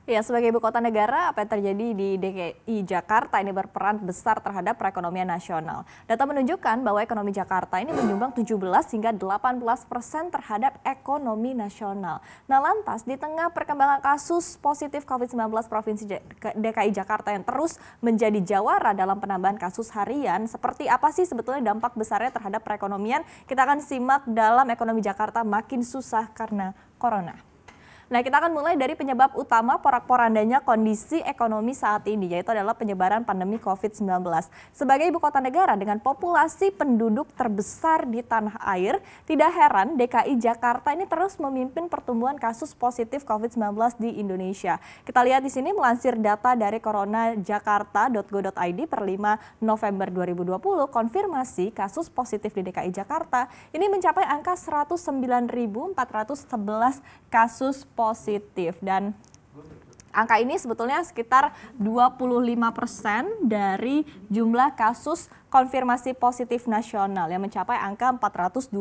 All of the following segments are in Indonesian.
Ya, sebagai ibu kota negara, apa yang terjadi di DKI Jakarta ini berperan besar terhadap perekonomian nasional. Data menunjukkan bahwa ekonomi Jakarta ini menyumbang 17 hingga 18% terhadap ekonomi nasional. Nah, lantas di tengah perkembangan kasus positif COVID-19 Provinsi DKI Jakarta yang terus menjadi jawara dalam penambahan kasus harian, seperti apa sih sebetulnya dampak besarnya terhadap perekonomian? Kita akan simak dalam ekonomi Jakarta makin susah karena corona. Nah, kita akan mulai dari penyebab utama porak-porandanya kondisi ekonomi saat ini, yaitu adalah penyebaran pandemi COVID-19. Sebagai ibu kota negara dengan populasi penduduk terbesar di tanah air, tidak heran DKI Jakarta ini terus memimpin pertumbuhan kasus positif COVID-19 di Indonesia. Kita lihat di sini melansir data dari coronajakarta.go.id per 5 November 2020, konfirmasi kasus positif di DKI Jakarta ini mencapai angka 109.411 kasus positif, dan angka ini sebetulnya sekitar 25% dari jumlah kasus konfirmasi positif nasional yang mencapai angka 425.000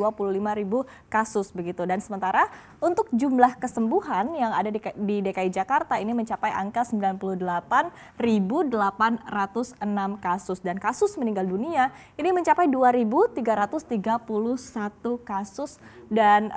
kasus begitu. Dan sementara untuk jumlah kesembuhan yang ada di DKI Jakarta ini mencapai angka 98.806 kasus, dan kasus meninggal dunia ini mencapai 2.331 kasus dan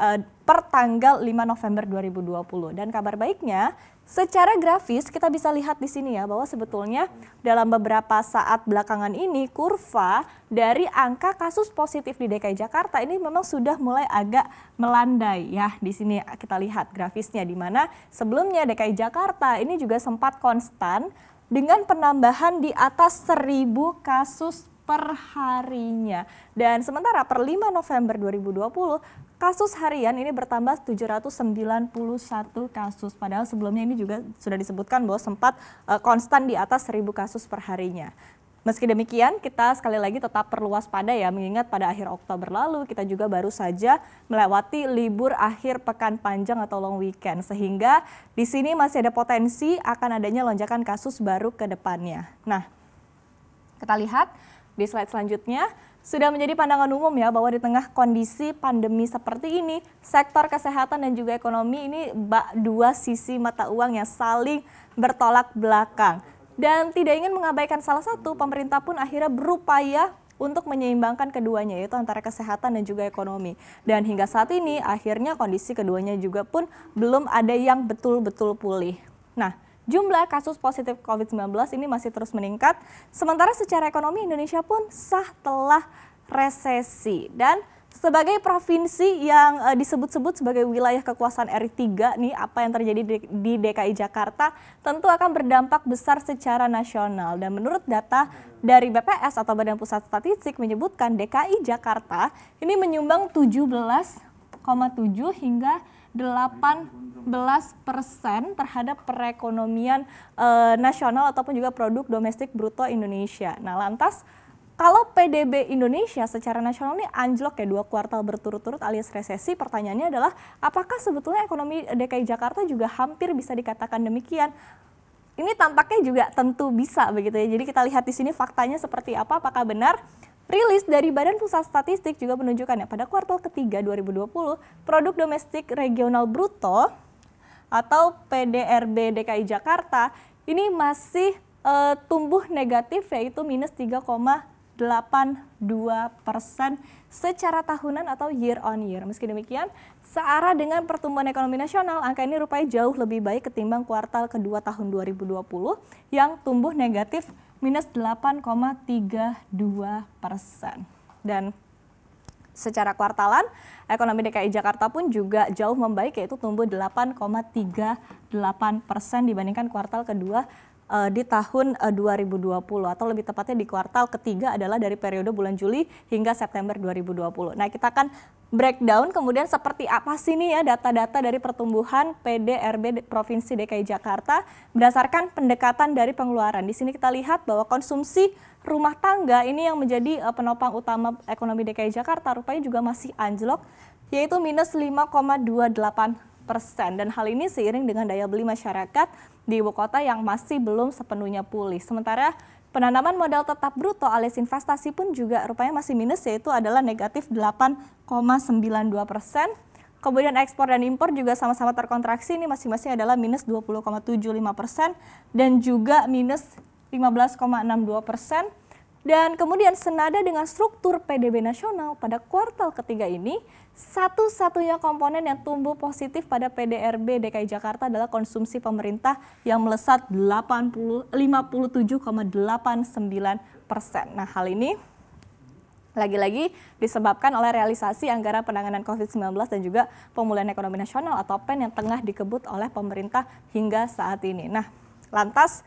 per tanggal 5 November 2020. Dan kabar baiknya, secara grafis kita bisa lihat di sini ya bahwa sebetulnya dalam beberapa saat belakangan ini kurva dari angka kasus positif di DKI Jakarta ini memang sudah mulai agak melandai ya. Di sini kita lihat grafisnya, di mana sebelumnya DKI Jakarta ini juga sempat konstan dengan penambahan di atas 1.000 kasus per harinya. Dan sementara per 5 November 2020 kasus harian ini bertambah 791 kasus. Padahal sebelumnya ini juga sudah disebutkan bahwa sempat konstan di atas 1.000 kasus per harinya. Meski demikian, kita sekali lagi tetap perlu waspada ya, mengingat pada akhir Oktober lalu kita juga baru saja melewati libur akhir pekan panjang atau long weekend. Sehingga di sini masih ada potensi akan adanya lonjakan kasus baru ke depannya. Nah, kita lihat di slide selanjutnya. Sudah menjadi pandangan umum ya bahwa di tengah kondisi pandemi seperti ini, sektor kesehatan dan juga ekonomi ini dua sisi mata uang yang saling bertolak belakang. Dan tidak ingin mengabaikan salah satu, pemerintah pun akhirnya berupaya untuk menyeimbangkan keduanya, yaitu antara kesehatan dan juga ekonomi. Dan hingga saat ini akhirnya kondisi keduanya juga pun belum ada yang betul-betul pulih. Nah, jumlah kasus positif COVID-19 ini masih terus meningkat, sementara secara ekonomi Indonesia pun telah resesi. Dan sebagai provinsi yang disebut-sebut sebagai wilayah kekuasaan RI 3 nih, apa yang terjadi di DKI Jakarta tentu akan berdampak besar secara nasional. Dan menurut data dari BPS atau Badan Pusat Statistik menyebutkan DKI Jakarta ini menyumbang 17,7 hingga 18% terhadap perekonomian nasional ataupun juga produk domestik bruto Indonesia. Nah, lantas kalau PDB Indonesia secara nasional ini anjlok ya 2 kuartal berturut-turut alias resesi, pertanyaannya adalah apakah sebetulnya ekonomi DKI Jakarta juga hampir bisa dikatakan demikian? Ini tampaknya juga tentu bisa begitu ya. Jadi kita lihat di sini faktanya seperti apa, apakah benar? Rilis dari Badan Pusat Statistik juga menunjukkan ya pada kuartal ketiga 2020, produk domestik regional bruto atau PDRB DKI Jakarta ini masih tumbuh negatif, yaitu minus 3,82% secara tahunan atau year on year. Meski demikian, searah dengan pertumbuhan ekonomi nasional, angka ini rupanya jauh lebih baik ketimbang kuartal kedua tahun 2020 yang tumbuh negatif minus 8,32%. Dan secara kuartalan, ekonomi DKI Jakarta pun juga jauh membaik, yaitu tumbuh 8,38% dibandingkan kuartal kedua di tahun 2020, atau lebih tepatnya di kuartal ketiga adalah dari periode bulan Juli hingga September 2020. Nah, kita akan breakdown kemudian seperti apa sih nih ya data-data dari pertumbuhan PDRB Provinsi DKI Jakarta berdasarkan pendekatan dari pengeluaran. Di sini kita lihat bahwa konsumsi rumah tangga ini yang menjadi penopang utama ekonomi DKI Jakarta rupanya juga masih anjlok, yaitu minus 5,28%. Dan hal ini seiring dengan daya beli masyarakat di ibu kota yang masih belum sepenuhnya pulih. Sementara penanaman modal tetap bruto alias investasi pun juga rupanya masih minus, yaitu adalah negatif 8,92%. Kemudian ekspor dan impor juga sama-sama terkontraksi, ini masing-masing adalah minus 20,75% dan juga minus 15,62%. Dan kemudian senada dengan struktur PDB nasional pada kuartal ketiga ini, satu-satunya komponen yang tumbuh positif pada PDRB DKI Jakarta adalah konsumsi pemerintah yang melesat 57,89%. Nah, hal ini lagi-lagi disebabkan oleh realisasi anggaran penanganan COVID-19 dan juga pemulihan ekonomi nasional atau PEN yang tengah dikebut oleh pemerintah hingga saat ini. Nah, lantas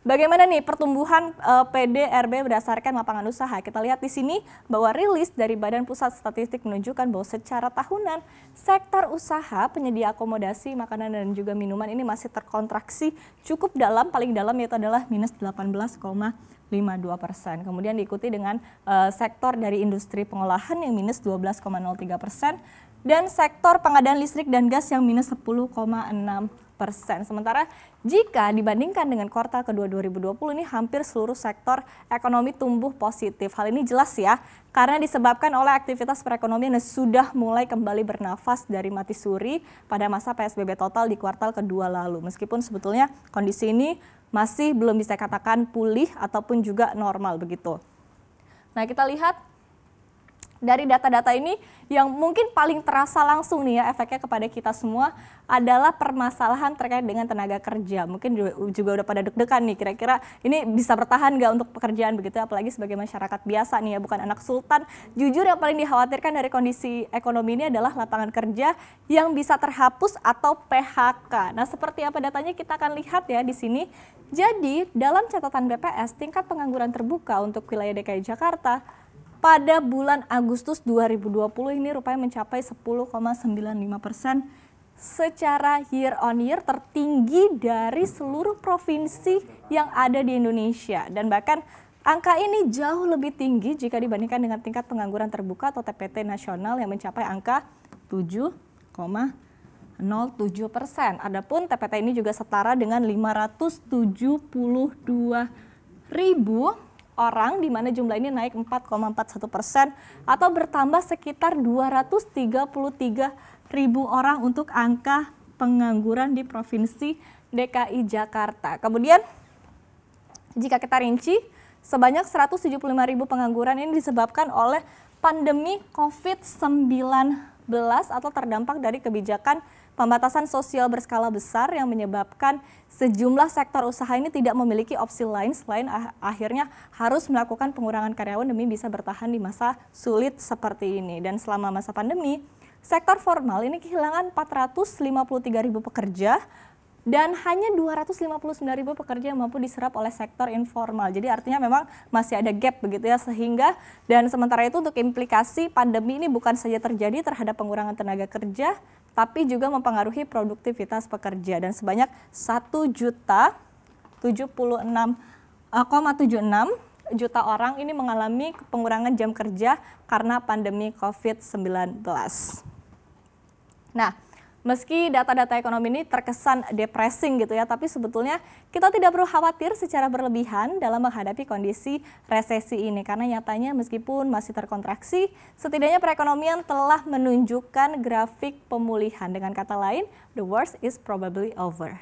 bagaimana nih pertumbuhan PDRB berdasarkan lapangan usaha? Kita lihat di sini bahwa rilis dari Badan Pusat Statistik menunjukkan bahwa secara tahunan sektor usaha penyedia akomodasi, makanan dan juga minuman ini masih terkontraksi cukup dalam, paling dalam yaitu adalah minus 18,52%. Kemudian diikuti dengan sektor dari industri pengolahan yang minus 12,03% dan sektor pengadaan listrik dan gas yang minus 10,6%. Sementara jika dibandingkan dengan kuartal kedua 2020 ini hampir seluruh sektor ekonomi tumbuh positif. Hal ini jelas ya, karena disebabkan oleh aktivitas perekonomian yang sudah mulai kembali bernafas dari mati suri pada masa PSBB total di kuartal kedua lalu. Meskipun sebetulnya kondisi ini masih belum bisa katakan pulih ataupun juga normal begitu. Nah, kita lihat dari data-data ini yang mungkin paling terasa langsung nih ya efeknya kepada kita semua adalah permasalahan terkait dengan tenaga kerja. Mungkin juga udah pada deg-degan nih, kira-kira ini bisa bertahan nggak untuk pekerjaan begitu ya, apalagi sebagai masyarakat biasa nih ya, bukan anak sultan. Jujur yang paling dikhawatirkan dari kondisi ekonomi ini adalah lapangan kerja yang bisa terhapus atau PHK. Nah, seperti apa datanya kita akan lihat ya di sini. Jadi, dalam catatan BPS, tingkat pengangguran terbuka untuk wilayah DKI Jakarta pada bulan Agustus 2020 ini rupanya mencapai 10,95% secara year on year, tertinggi dari seluruh provinsi yang ada di Indonesia. Dan bahkan angka ini jauh lebih tinggi jika dibandingkan dengan tingkat pengangguran terbuka atau TPT nasional yang mencapai angka 7,07%. Adapun TPT ini juga setara dengan 572.000 orang, di mana jumlah ini naik 4,41% atau bertambah sekitar 233.000 orang untuk angka pengangguran di Provinsi DKI Jakarta. Kemudian jika kita rinci, sebanyak 175.000 pengangguran ini disebabkan oleh pandemi COVID-19 atau terdampak dari kebijakan pembatasan sosial berskala besar yang menyebabkan sejumlah sektor usaha ini tidak memiliki opsi lain selain akhirnya harus melakukan pengurangan karyawan demi bisa bertahan di masa sulit seperti ini. Dan selama masa pandemi, sektor formal ini kehilangan 453.000 pekerja dan hanya 259.000 pekerja yang mampu diserap oleh sektor informal. Jadi artinya memang masih ada gap begitu ya, sehingga dan sementara itu untuk implikasi pandemi ini bukan saja terjadi terhadap pengurangan tenaga kerja, tapi juga mempengaruhi produktivitas pekerja, dan sebanyak 1.076,76 juta orang ini mengalami pengurangan jam kerja karena pandemi COVID-19. Nah, meski data-data ekonomi ini terkesan depressing gitu ya, tapi sebetulnya kita tidak perlu khawatir secara berlebihan dalam menghadapi kondisi resesi ini. Karena nyatanya meskipun masih terkontraksi, setidaknya perekonomian telah menunjukkan grafik pemulihan. Dengan kata lain, the worst is probably over.